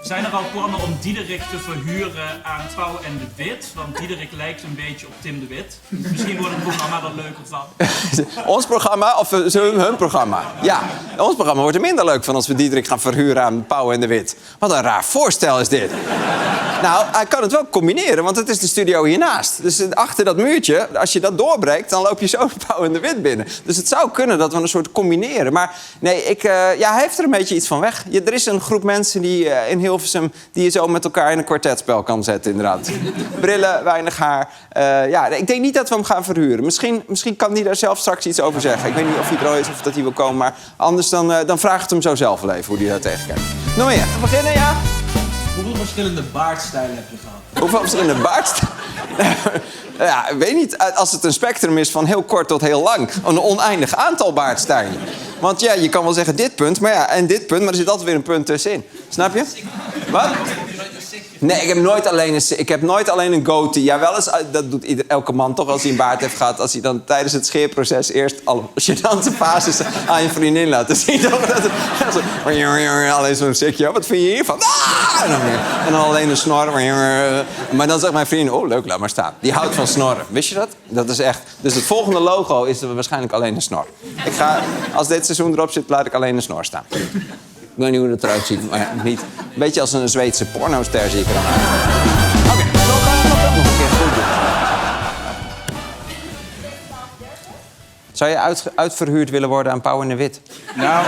Zijn er al plannen om Diederik te verhuren aan Pauw en de Wit? Want Diederik lijkt een beetje op Tim de Wit. Misschien wordt het programma er leuker van. Ons programma of hun programma? Ja, ons programma wordt er minder leuk van als we Diederik gaan verhuren aan Pauw en de Wit. Wat een raar voorstel is dit. Nou, hij kan het wel combineren, want het is de studio hiernaast. Dus achter dat muurtje, als je dat doorbreekt, dan loop je zo Pauw en de Wit binnen. Dus het zou kunnen dat we een soort combineren. Maar nee, hij heeft er een beetje iets van weg. Er is een groep mensen die in Hilversum die je zo met elkaar in een kwartetspel kan zetten, inderdaad. Brillen, weinig haar. Ik denk niet dat we hem gaan verhuren. Misschien kan hij daar zelf straks iets over zeggen. Ik weet niet of hij er al is of dat hij wil komen, maar anders dan vraag het hem zo zelf wel even hoe hij daar tegen kijkt. Nog meer? We beginnen, ja? Hoeveel verschillende baardstijlen heb je gehad? Hoeveel verschillende baardstijlen? Ja, ik weet niet. Als het een spectrum is van heel kort tot heel lang. Een oneindig aantal baardstijlen. Want ja, je kan wel zeggen dit punt, maar ja, en dit punt, maar er zit altijd weer een punt tussenin. Snap je? Wat? Nee, ik heb nooit alleen een goatee. Ja, wel eens, dat doet elke man toch als hij een baard heeft gehad. Als hij dan tijdens het scheerproces eerst alle gênante fases aan je vriendin laat zien. Alleen zo'n sikje. Wat vind je hiervan? En dan alleen een snor. Maar dan zegt mijn vriendin, oh leuk, laat maar staan. Die houdt van snorren. Wist je dat? Dat is echt. Dus het volgende logo is waarschijnlijk alleen een snor. Als dit seizoen erop zit, laat ik alleen een snor staan. Ik weet niet hoe het eruit ziet, maar niet. Een beetje als een Zweedse pornoster zie ik er dan uit. Oké, dan gaan we dat nog een keer goed doen. Zou je uitverhuurd willen worden aan Pauw en de Wit? Nou...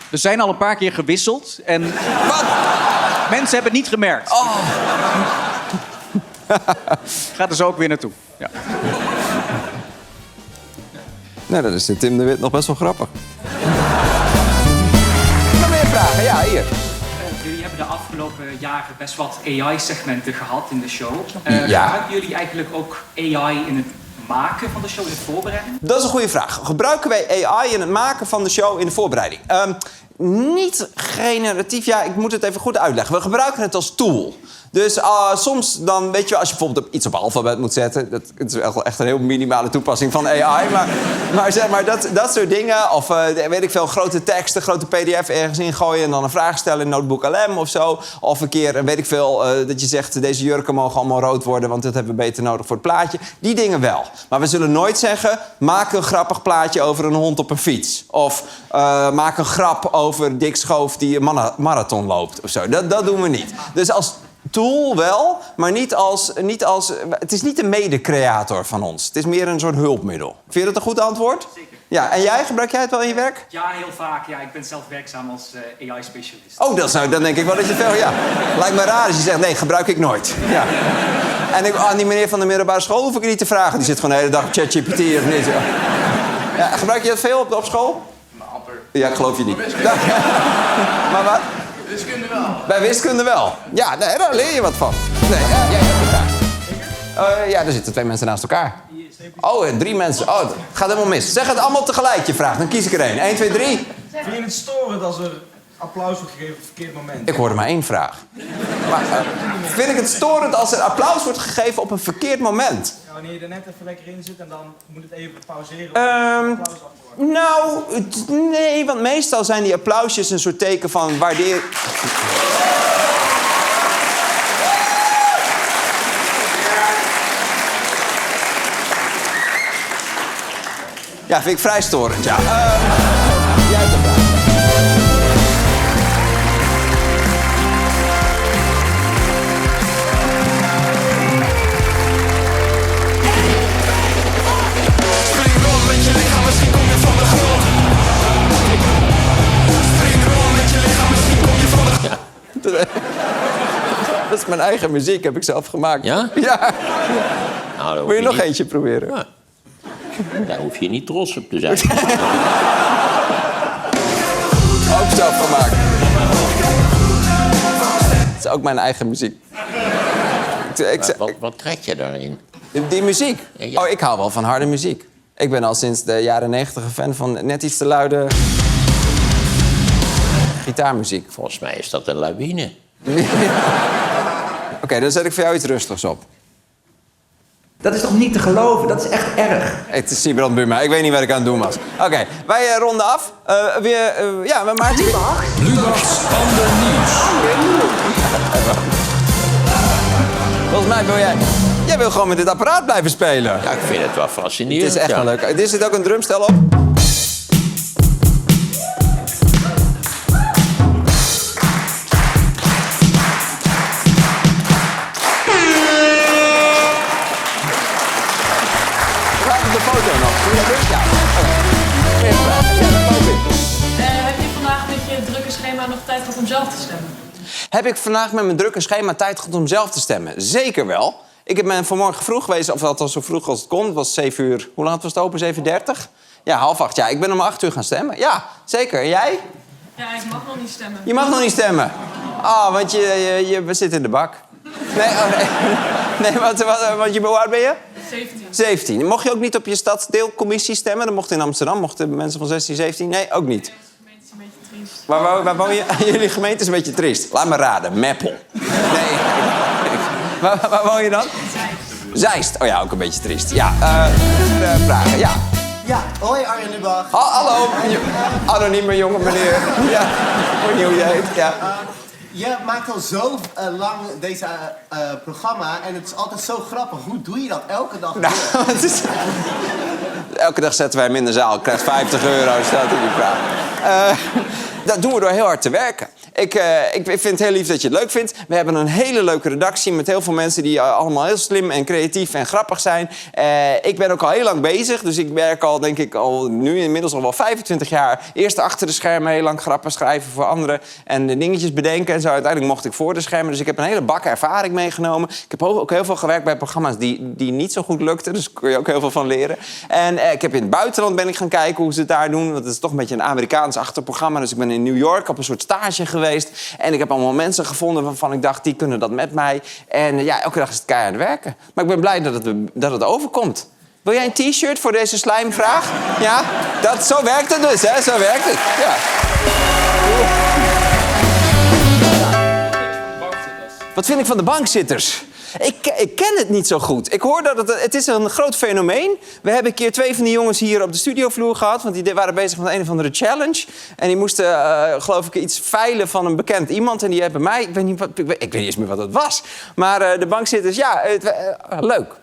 We zijn al een paar keer gewisseld en... Wat? Mensen hebben het niet gemerkt. Oh. Gaat er zo ook weer naartoe. Ja. Nou, dat is Tim de Wit nog best wel grappig. Nog meer vragen? Ja, hier. Jullie hebben de afgelopen jaren best wat AI-segmenten gehad in de show. Ja. Gebruiken jullie eigenlijk ook AI in het maken van de show, in het voorbereiden? Dat is een goede vraag. Gebruiken wij AI in het maken van de show in de voorbereiding? Niet generatief. Ja, ik moet het even goed uitleggen. We gebruiken het als tool. Dus soms dan, weet je, als je bijvoorbeeld iets op alfabet moet zetten... dat is echt een heel minimale toepassing van AI. Maar zeg maar, dat soort dingen. Of weet ik veel, grote teksten, grote pdf ergens ingooien... en dan een vraag stellen in Notebook LM of zo. Of een keer, weet ik veel, dat je zegt... deze jurken mogen allemaal rood worden, want dat hebben we beter nodig voor het plaatje. Die dingen wel. Maar we zullen nooit zeggen... maak een grappig plaatje over een hond op een fiets. Of maak een grap over Dick Schoof die een marathon loopt. Of zo. Dat doen we niet. Dus als tool wel, maar niet als... Het is niet een mede-creator van ons. Het is meer een soort hulpmiddel. Vind je dat een goed antwoord? Zeker. Ja, en jij? Gebruik jij het wel in je werk? Ja, heel vaak. Ja, ik ben zelf werkzaam als AI-specialist. Oh, dan denk ik wel dat je veel... Ja, lijkt me raar als je zegt, nee, gebruik ik nooit. Ja. En aan die meneer van de middelbare school hoef ik niet te vragen. Die zit gewoon de hele dag op ChatGPT of niet. Ja, gebruik je dat veel op school? Amper. Ja, ik geloof je niet. Maar wat? Wiskunde wel. Bij wiskunde wel. Ja, nee, daar leer je wat van. Nee, jij hebt het daar. Ja, er zitten 2 mensen naast elkaar. Oh, 3 mensen. Oh, het gaat helemaal mis. Zeg het allemaal tegelijk, je vraagt. Dan kies ik er 1. 1, 2, 3. Vind je het storend als er applaus wordt gegeven op het verkeerde moment? Ik hoorde maar 1 vraag. Maar, vind ik het storend als er applaus wordt gegeven op een verkeerd moment? Ja, wanneer je er net even lekker in zit en dan moet het even pauzeren om applaus af te worden. Nou, nee, want meestal zijn die applausjes een soort teken van waardeer... Ja, vind ik vrij storend, ja. Jij hebt een vraag. Spring rond met je lichaam, misschien kom je van de grond. Spring rond met je lichaam, misschien kom je van de grond. Dat is mijn eigen muziek, heb ik zelf gemaakt. Ja? Ja. Nou, daar Wil je hoef nog eentje proberen? Ja. Daar hoef je niet trots op te zijn. Ook zelf gemaakt. Het is ook mijn eigen muziek. Wat trek je daarin? Die muziek? Ja. Oh, ik hou wel van harde muziek. Ik ben al sinds de jaren 90 een fan van net iets te luide gitaarmuziek. Volgens mij is dat een lawine. Oké, dan zet ik voor jou iets rustigs op. Dat is toch niet te geloven? Dat is echt erg. Het is Siebrand Buma. Ik weet niet wat ik aan het doen was. Oké, wij ronden af. Ja, Maarten... Lubachs Ander Nieuws. Volgens mij wil jij wil gewoon met dit apparaat blijven spelen. Ja, ik vind het wel fascinerend. Het is echt ja. wel leuk. Er zit ook een drumstel op. De foto nog. Ja. Heb je vandaag met je drukke schema nog tijd gehad om zelf te stemmen? Heb ik vandaag met mijn drukke schema tijd gehad om zelf te stemmen? Zeker wel. Ik ben vanmorgen vroeg geweest, of althans zo vroeg als het kon. Het was 7 uur. Hoe laat was het open? 7:30? Ja, 7:30. Ja, ik ben om 8 uur gaan stemmen. Ja, zeker. En jij? Ja, ik mag nog niet stemmen. Je mag nog niet stemmen. Want we zitten in de bak. Nee, want hoe oud ben je? 17. 17. Mocht je ook niet op je stadsdeelcommissie stemmen? Dat mocht in Amsterdam. Mochten mensen van 16, 17? Nee, ook niet. De gemeente is een beetje triest. Waar woon je? Jullie gemeente is een beetje triest. Laat me raden. Meppel. Nee. Waar woon je dan? Zeist. Oh ja, ook een beetje triest. Ja, vragen. Ja. Ja, hoi Arjen Lubach. Hallo, anonieme jonge meneer. Ja, ik weet niet hoe je heet. Ja. Je maakt al zo lang deze programma en het is altijd zo grappig. Hoe doe je dat elke dag? Nou, elke dag zetten wij hem in de zaal. Ik krijg €50, stelt u die vraag. Dat doen we door heel hard te werken. Ik vind het heel lief dat je het leuk vindt. We hebben een hele leuke redactie met heel veel mensen die allemaal heel slim en creatief en grappig zijn. Ik ben ook al heel lang bezig, dus ik werk al, denk ik, nu inmiddels al wel 25 jaar. Eerst achter de schermen heel lang grappen schrijven voor anderen en dingetjes bedenken en zo. Uiteindelijk mocht ik voor de schermen, dus ik heb een hele bak ervaring meegenomen. Ik heb ook heel veel gewerkt bij programma's die niet zo goed lukten, dus daar kun je ook heel veel van leren. En ik heb in het buitenland ben ik gaan kijken hoe ze het daar doen, want het is toch een beetje een Amerikaans-achtig programma. Dus ik ben in New York op een soort stage geweest. En ik heb allemaal mensen gevonden waarvan ik dacht, die kunnen dat met mij. En ja, elke dag is het keihard werken. Maar ik ben blij dat het overkomt. Wil jij een t-shirt voor deze slijmvraag? Ja? Zo werkt het dus, hè? Zo werkt het. Ja. Wat vind ik van de bankzitters? Ik ken het niet zo goed. Ik hoor dat het is een groot fenomeen. We hebben een keer 2 van die jongens hier op de studiovloer gehad. Want die waren bezig met een of andere challenge. En die moesten, geloof ik, iets veilen van een bekend iemand. En die hebben mij... Ik weet niet eens meer wat het was. Maar de bankzitters, ja, leuk.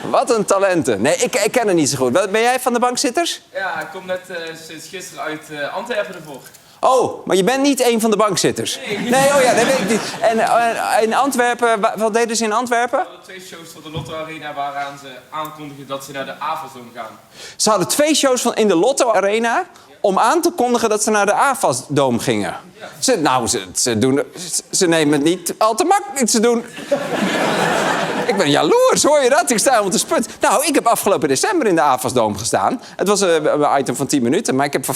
Wat een talenten. Nee, ik ken het niet zo goed. Ben jij van de bankzitters? Ja, ik kom net sinds gisteren uit Antwerpen ervoor. Oh, maar je bent niet een van de bankzitters? Nee, oh ja, dat weet ik niet. En in Antwerpen, wat deden ze in Antwerpen? We hadden 2 shows voor de Lotto Arena waaraan ze aankondigen dat ze naar de AVASDOOM gaan. Ze hadden 2 shows in de Lotto Arena om aan te kondigen dat ze naar de AVASDOOM gingen. Ja. Ze nemen het niet al te makkelijk te doen. Ik ben jaloers, hoor je dat? Ik sta helemaal te sput. Nou, ik heb afgelopen december in de AVASDOOM gestaan. Het was een item van 10 minuten, maar ik heb voor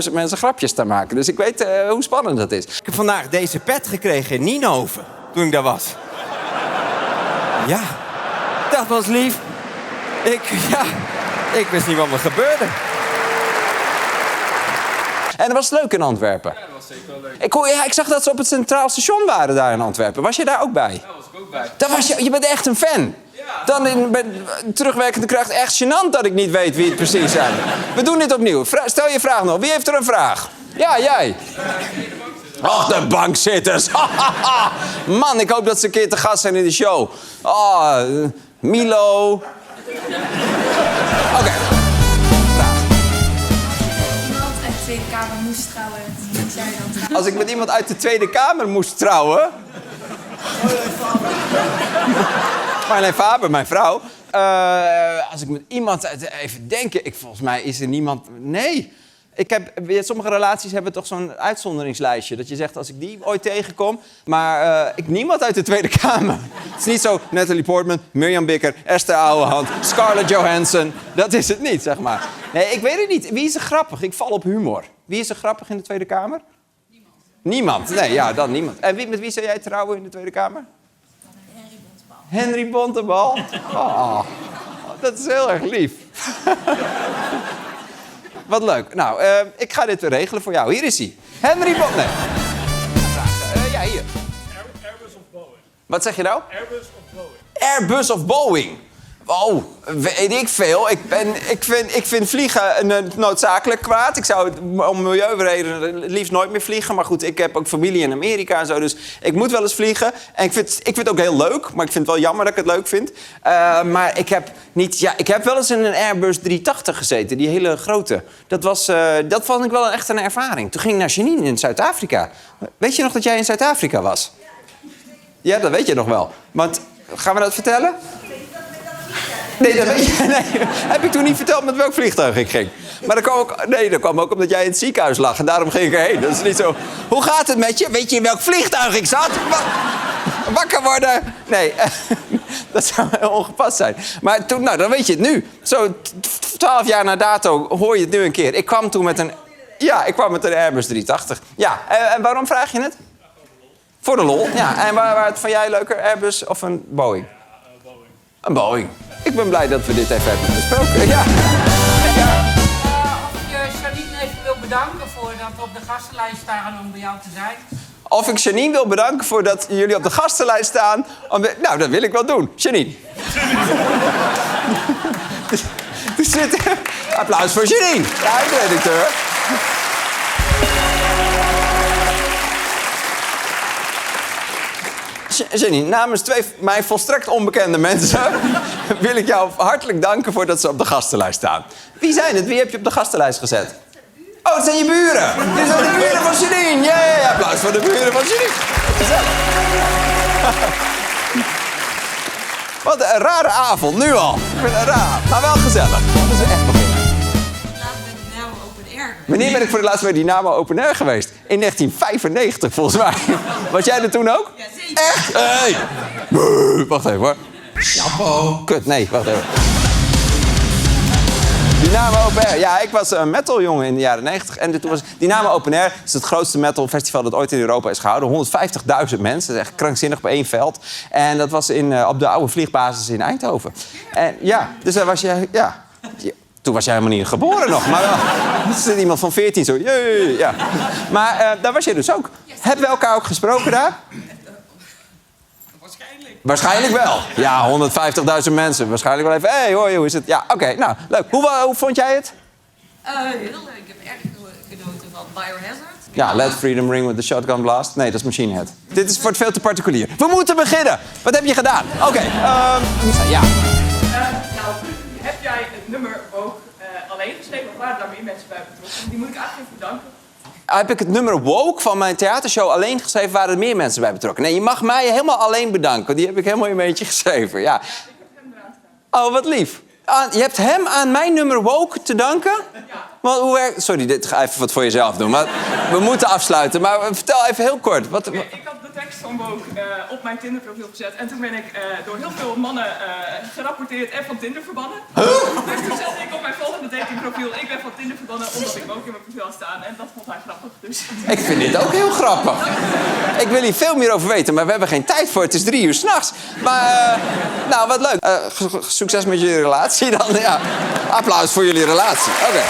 15.000 mensen grapjes te maken. Dus ik weet hoe spannend dat is. Ik heb vandaag deze pet gekregen in Nienhoven, toen ik daar was. Ja, dat was lief. Ik wist niet wat me gebeurde. En dat was leuk in Antwerpen. Ja, dat was zeker wel leuk. Ik zag dat ze op het Centraal Station waren daar in Antwerpen. Was je daar ook bij? Ja, daar was ik ook bij. Je bent echt een fan. Ja. Dan terugwerkende kracht echt gênant dat ik niet weet wie het precies zijn. We doen dit opnieuw. Stel je vraag nog. Wie heeft er een vraag? Ja, jij. Ach, de bankzitters. Man, ik hoop dat ze een keer te gast zijn in de show. Milo. Oké. Tweede Kamer moest trouwen, moet jij dan? Als ik met iemand uit de Tweede Kamer moest trouwen... Marleen Faber, mijn vrouw. Als ik met iemand... Even denken, volgens mij is er niemand... Nee. Sommige relaties hebben toch zo'n uitzonderingslijstje. Dat je zegt, als ik die ooit tegenkom... Maar niemand uit de Tweede Kamer. Het is niet zo Natalie Portman, Mirjam Bikker, Esther Ouwehand... Scarlett Johansson. Dat is het niet, zeg maar. Nee, ik weet het niet. Wie is er grappig? Ik val op humor. Wie is er grappig in de Tweede Kamer? Niemand. Nee, ja, dan niemand. En met wie zou jij trouwen in de Tweede Kamer? Henry Bontebal. Oh, dat is heel erg lief. Wat leuk. Nou, ik ga dit weer regelen voor jou. Hier is hij. Henry Bontebal. Nee. Ja, hier. Airbus of Boeing? Wat zeg je nou? Airbus of Boeing? Airbus of Boeing? Oh, weet ik veel. Ik vind vliegen een noodzakelijk kwaad. Ik zou het om milieuredenen liefst nooit meer vliegen. Maar goed, ik heb ook familie in Amerika en zo. Dus ik moet wel eens vliegen. En ik vind het ook heel leuk. Maar ik vind het wel jammer dat ik het leuk vind. Maar ik heb niet... Ja, ik heb wel eens in een Airbus 380 gezeten. Die hele grote. Dat vond ik wel echt een ervaring. Toen ging ik naar Janine in Zuid-Afrika. Weet je nog dat jij in Zuid-Afrika was? Ja, dat weet je nog wel. Want, gaan we dat vertellen? Nee, dat weet je. Nee, heb ik toen niet verteld met welk vliegtuig ik ging. Maar dat kwam ook omdat jij in het ziekenhuis lag. En daarom ging ik erheen. Dat is niet zo... Hoe gaat het met je? Weet je in welk vliegtuig ik zat? Wakker worden? Nee, dat zou heel ongepast zijn. Maar toen, nou, dan weet je het nu. Zo 12 jaar na dato hoor je het nu een keer. Ik kwam toen met een... Ja, ik kwam met een Airbus 380. Ja, en waarom vraag je het? Voor de lol. Ja, en waar vond jij leuker? Airbus of een Boeing? Een Boeing. Ik ben blij dat we dit even hebben besproken. Ja. Of je Janine even wil bedanken voor dat we op de gastenlijst staan om bij jou te zijn. Of ik Janine wil bedanken voor dat jullie op de gastenlijst staan. Nou, dat wil ik wel doen. Janine. Applaus voor Janine, de eindredacteur. Janine, namens 2 mij volstrekt onbekende mensen wil ik jou hartelijk danken voor dat ze op de gastenlijst staan. Wie zijn het? Wie heb je op de gastenlijst gezet? Oh, het zijn je buren! Dit zijn de buren van Janine! Yay! Applaus voor de buren van Janine! Gezellig! Wat een rare avond, nu al. Ik vind het raar, maar wel gezellig. Dat is echt beginnen. Wanneer ben ik voor de laatste bij Dynamo Open Air geweest? In 1995, volgens mij. Was jij er toen ook? Ja, zeker. Echt? Hey. Wacht even, hoor. Chapeau. Kut, nee, wacht even. Dynamo Open Air. Ja, ik was een metaljongen in de jaren 90. En toen was Dynamo Open Air is het grootste metalfestival dat ooit in Europa is gehouden. 150.000 mensen. Dat is echt krankzinnig op 1 veld. En dat was op de oude vliegbasis in Eindhoven. En ja, dus daar was je... Ja. Toen was jij helemaal niet geboren nog, maar wel. Er zit iemand van 14 zo. Jee, ja. Maar daar was je dus ook. Hebben we elkaar ook gesproken daar? Waarschijnlijk. Waarschijnlijk wel. Ja, 150.000 mensen. Waarschijnlijk wel even. Hé, hoi, hoe is het? Ja, oké, nou, leuk. Hoe vond jij het? Heel leuk. Ik heb erg genoten van Biohazard. Ja, Let Freedom Ring with the Shotgun Blast. Nee, dat is Machine Head. Dit is voor het veel te particulier. We moeten beginnen. Wat heb je gedaan? Oké, ja. Nou, heb jij het nummer ook alleen geschreven of waren daar meer mensen bij betrokken? Die moet ik eigenlijk even bedanken. Heb ik het nummer Woke van mijn theatershow alleen geschreven, waren er meer mensen bij betrokken. Nee, je mag mij helemaal alleen bedanken. Die heb ik helemaal in mijn eentje geschreven, ja. Ik heb hem eraan staan. Oh, wat lief. Je hebt hem aan mijn nummer Woke te danken? Ja. Want hoe werkt... Sorry, dit ga even wat voor jezelf doen. Maar we moeten afsluiten. Maar vertel even heel kort. Ik had de tekst van Woke op mijn Tinderprofiel gezet. En toen ben ik door heel veel mannen gerapporteerd en van Tinder verbannen. Huh? Dus toen zette ik op mijn volgende datingprofiel... Ik ben van Tinder verbannen omdat ik Woke in mijn profiel had staan. En dat vond hij grappig. Dus. Ik vind dit ook heel grappig. Ik wil hier veel meer over weten, maar we hebben geen tijd voor. Het is 3 uur 's nachts. Maar, nou, wat leuk. Succes met jullie relatie dan. Ja. Applaus voor jullie relatie. Oké.